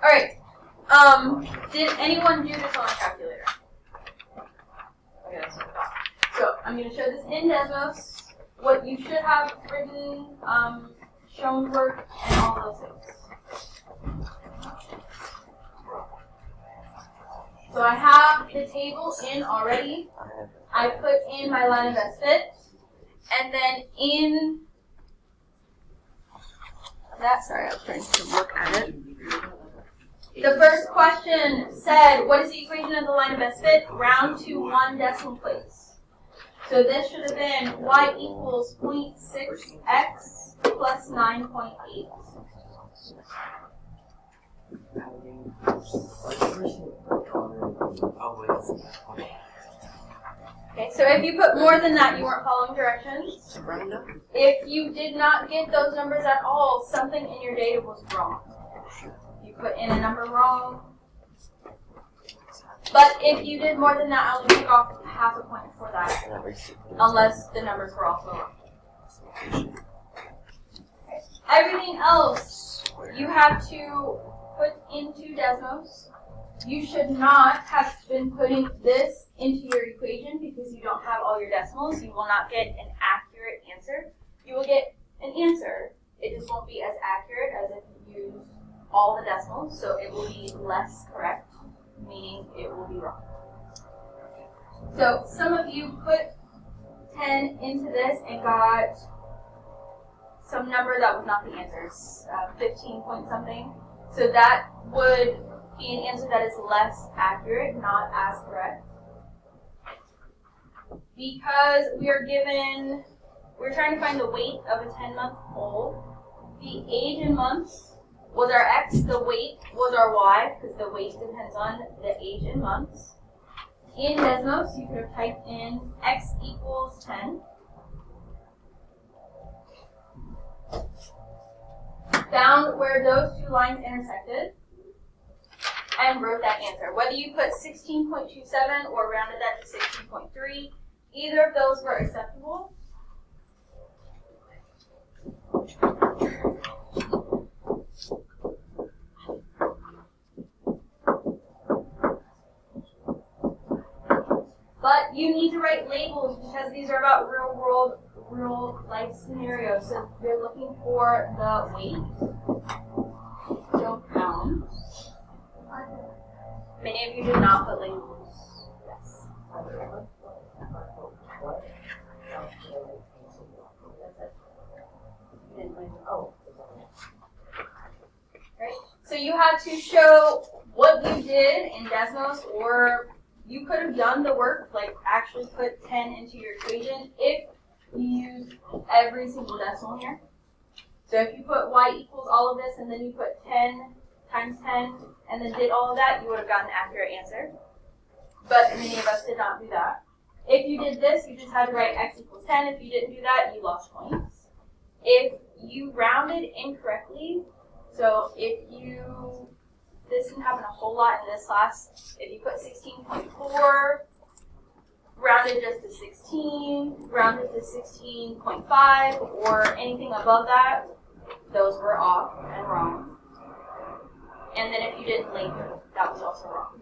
Alright. Did anyone do this on a calculator? Okay, that's what I thought. So I'm going to show this in Desmos. What you should have written, shown work, and all those things. So I have the table in already. I put in my line of best fit, and then in that, sorry, I was trying to look at it. The first question said, what is the equation of the line of best fit? Round to 1 decimal place. So this should have been y equals 0.6x plus 9.8. Okay, so if you put more than that, you weren't following directions. If you did not get those numbers at all, something in your data was wrong. You put in a number wrong. But if you did more than that, I'll take off half a point for that, unless the numbers were also wrong. Everything else you have to put into Desmos. You should not have been putting this into your equation because you don't have all your decimals. You will not get an accurate answer. You will get an answer. It just won't be as accurate as if you use all the decimals, so it will be less correct, meaning it will be wrong. So some of you put 10 into this and got some number that was not the answer, 15 point something. So that would be an answer that is less accurate, not as correct. Because we're trying to find the weight of a 10-month-old. The age in months was our x, the weight was our y, because the weight depends on the age in months. In Desmos, you could have typed in x equals 10. Found where those two lines intersected, and wrote that answer. Whether you put 16.27 or rounded that to 16.3, either of those were acceptable. But you need to write labels because these are about real life scenarios. So you're looking for the weight, so pounds. Many of you did not put labels. Yes. Right. So you have to show what you did in Desmos, or you could have done the work, like actually put 10 into your equation if you use every single decimal here. So if you put y equals all of this and then you put 10 times 10 and then did all of that, you would have gotten an accurate answer. But many of us did not do that. If you did this, you just had to write x equals 10. If you didn't do that, you lost points. If you rounded incorrectly, so if you, this didn't happen a whole lot in this class, if you put 16.4, rounded just to 16, rounded to 16.5, or anything above that, those were off and wrong. And then if you didn't label, that was also wrong.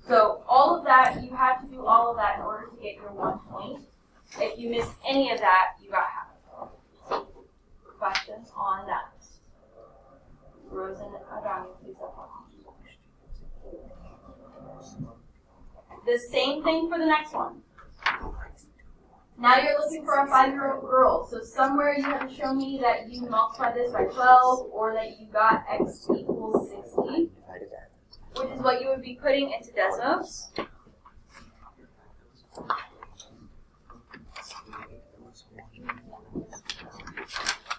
So all of that, you had to do all of that in order to get your 1 point. If you missed any of that, you got half. Questions on that? Rose and Adani, please up. The same thing for the next one. Now you're looking for a 5-year-old girl. So somewhere you have to show me that you multiplied this by 12 or that you got x equals 60, which is what you would be putting into Desmos.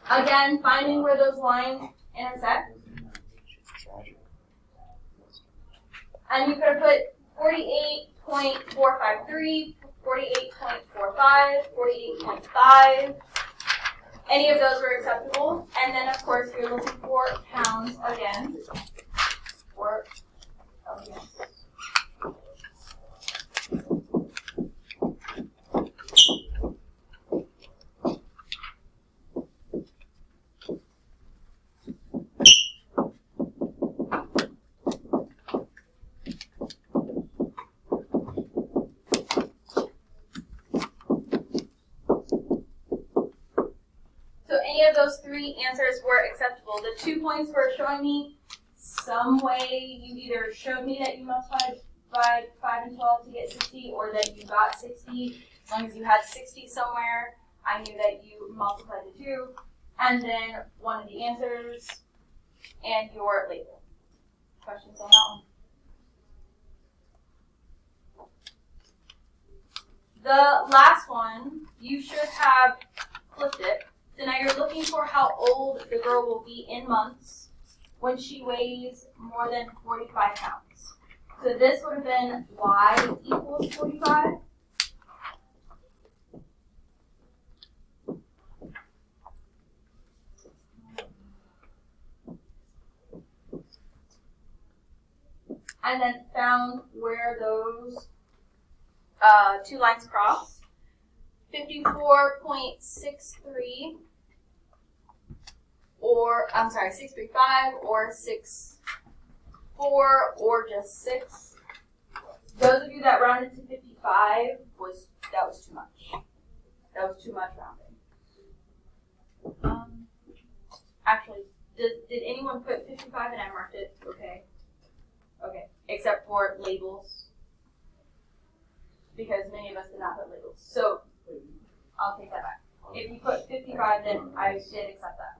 Again, finding where those lines intersect. And you could have put 48.453, 48.45, 48.5. Any of those were acceptable. And then, of course, you're looking for pounds again. Or LBS. those 3 answers were acceptable. The 2 points were showing me some way you either showed me that you multiplied by 5 and 12 to get 60, or that you got 60. As long as you had 60 somewhere, I knew that you multiplied the 2. And then one of the answers and your label. Questions on that one? The last one, you should have flipped it. So now you're looking for how old the girl will be in months when she weighs more than 45 pounds. So this would have been y equals 45. And then found where those 2 lines cross. 54.63 or, 635 or 64 or just 6. Those of you that rounded to 55, that was too much. That was too much rounding. Actually, did anyone put 55 and I marked it? Okay. Okay, except for labels. Because many of us did not put labels. So, I'll take that back. If you put 55, then I did accept that.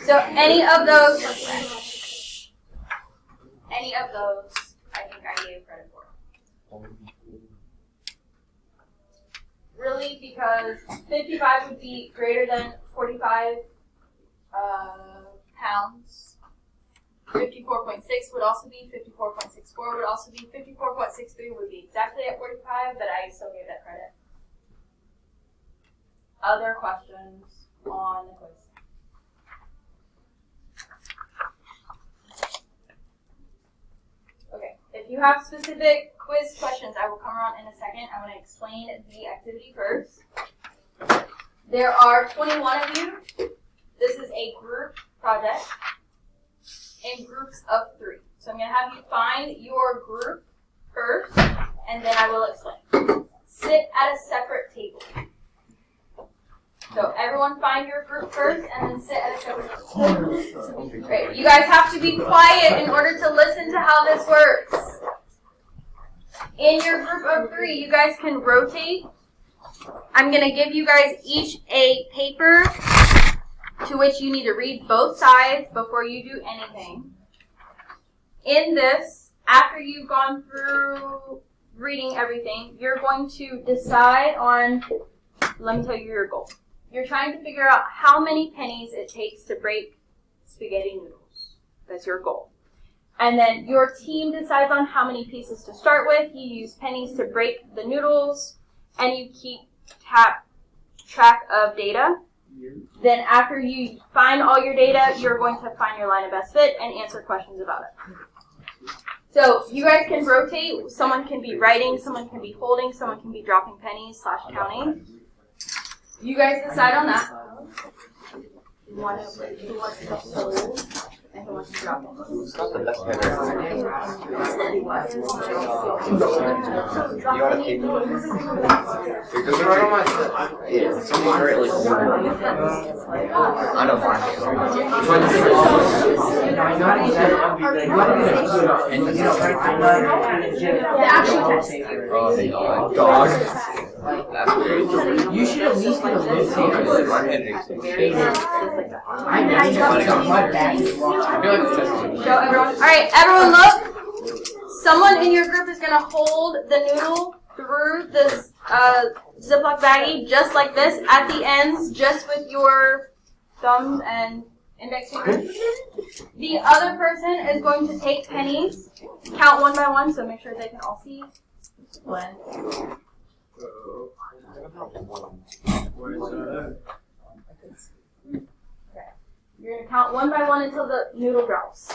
So any of those, I think I gave credit for. Really, because 55 would be greater than 45 pounds. 54.6 would also be, 54.64 would also be, 54.63 would be exactly at 45, but I still gave that credit. Other questions on the quiz? Okay, if you have specific quiz questions, I will come around in a second. I want to explain the activity first. There are 21 of you. This is a group project in groups of 3. So I'm going to have you find your group first, and then I will explain. Sit at a separate table. So everyone find your group first, and then sit at a separate table. Great. You guys have to be quiet in order to listen to how this works. In your group of 3, you guys can rotate. I'm going to give you guys each a paper to which you need to read both sides before you do anything. In this, after you've gone through reading everything, you're going to decide on, let me tell you your goal. You're trying to figure out how many pennies it takes to break spaghetti noodles. That's your goal. And then your team decides on how many pieces to start with. You use pennies to break the noodles, and you keep track of data. Then after you find all your data, you're going to find your line of best fit and answer questions about it. So you guys can rotate. Someone can be writing, someone can be holding, someone can be dropping pennies / counting. You guys decide on that. Who wants to hold and who wants to drop it? I don't mind. Dog. You should at least get a little Show everyone. All right, everyone look. someone in your group is going to hold the noodle through this Ziploc baggie just like this at the ends, just with your thumbs and index fingers. The other person is going to take pennies, count one by one, so make sure they can all see. 1. Okay. You're going to count one by one until the noodle drops.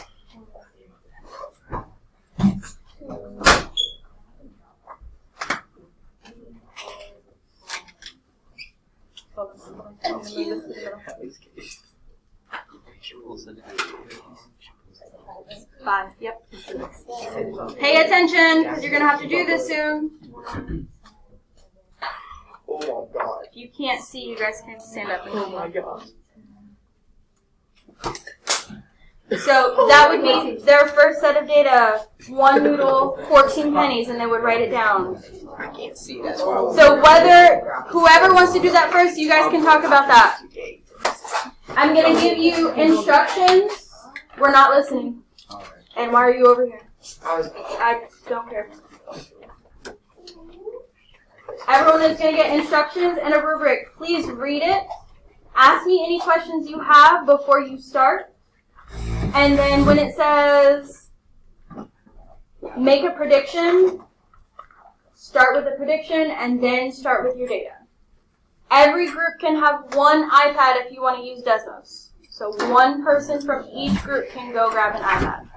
5. Yep. Pay attention, because you're going to have to do this soon. Oh my god. If you can't see, you guys can stand up. Oh my god. So that would be their first set of data. 1 noodle, 14 pennies, and they would write it down. I can't see, that's why. So whoever wants to do that first, you guys can talk about that. I'm going to give you instructions. We're not listening. And why are you over here? I don't care. Everyone is going to get instructions and a rubric. Please read it. Ask me any questions you have before you start. And then when it says make a prediction, start with the prediction and then start with your data. Every group can have 1 iPad if you want to use Desmos. So 1 person from each group can go grab an iPad.